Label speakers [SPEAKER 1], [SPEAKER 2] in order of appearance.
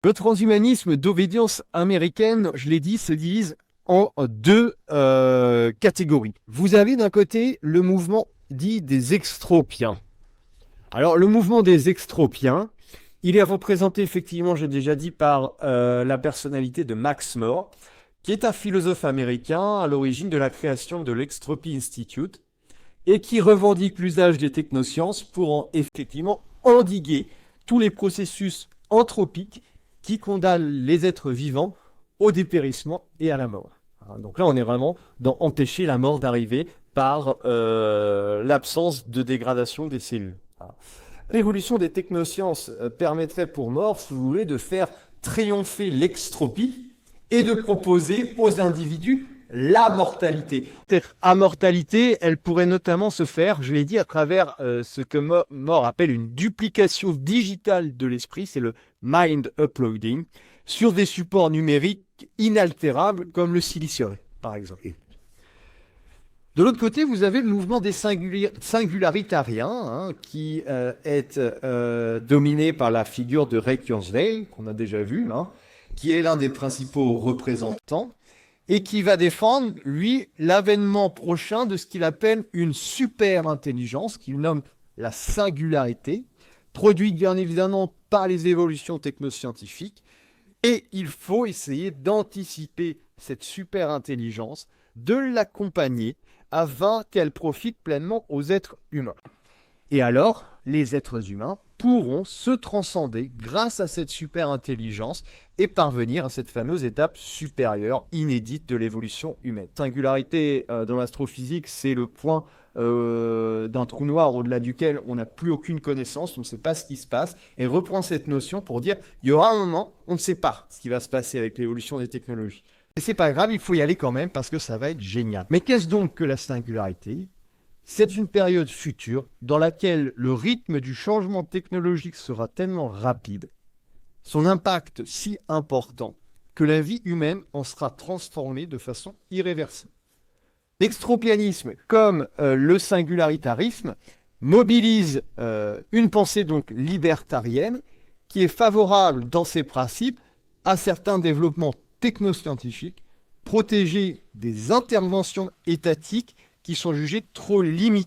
[SPEAKER 1] Le transhumanisme d'obédience américaine, je l'ai dit, se divise en deux catégories. Vous avez d'un côté le mouvement dit des extropiens. Alors le mouvement des extropiens, il est représenté effectivement, j'ai déjà dit, par la personnalité de Max More, qui est un philosophe américain à l'origine de la création de l'Extropy Institute et qui revendique l'usage des technosciences pour effectivement endiguer tous les processus anthropiques qui condamnent les êtres vivants au dépérissement et à la mort. Donc là, on est vraiment dans empêcher la mort d'arriver par l'absence de dégradation des cellules. L'évolution des technosciences permettrait pour More, si vous voulez, de faire triompher l'extropie et de proposer aux individus la mortalité. Cette immortalité, elle pourrait notamment se faire, je l'ai dit, à travers ce que More appelle une duplication digitale de l'esprit, c'est le mind uploading, sur des supports numériques inaltérables comme le silicium, par exemple. De l'autre côté, vous avez le mouvement des singularitariens, qui est dominé par la figure de Ray Kurzweil, qu'on a déjà vu, qui est l'un des principaux représentants, et qui va défendre, lui, l'avènement prochain de ce qu'il appelle une super-intelligence, qu'il nomme la singularité, produite bien évidemment par les évolutions technoscientifiques, et il faut essayer d'anticiper cette super-intelligence, de l'accompagner, afin qu'elle profite pleinement aux êtres humains. Et alors, les êtres humains pourront se transcender grâce à cette super intelligence et parvenir à cette fameuse étape supérieure, inédite de l'évolution humaine. Singularité dans l'astrophysique, c'est le point d'un trou noir au-delà duquel on n'a plus aucune connaissance, on ne sait pas ce qui se passe, et reprend cette notion pour dire il y aura un moment, on ne sait pas ce qui va se passer avec l'évolution des technologies. Et c'est pas grave, il faut y aller quand même parce que ça va être génial. Mais qu'est-ce donc que la singularité ? C'est une période future dans laquelle le rythme du changement technologique sera tellement rapide, son impact si important, que la vie humaine en sera transformée de façon irréversible. L'extropianisme, comme le singularitarisme, mobilise une pensée donc libertarienne qui est favorable dans ses principes à certains développements technoscientifiques, protégés des interventions étatiques qui sont jugées trop limitées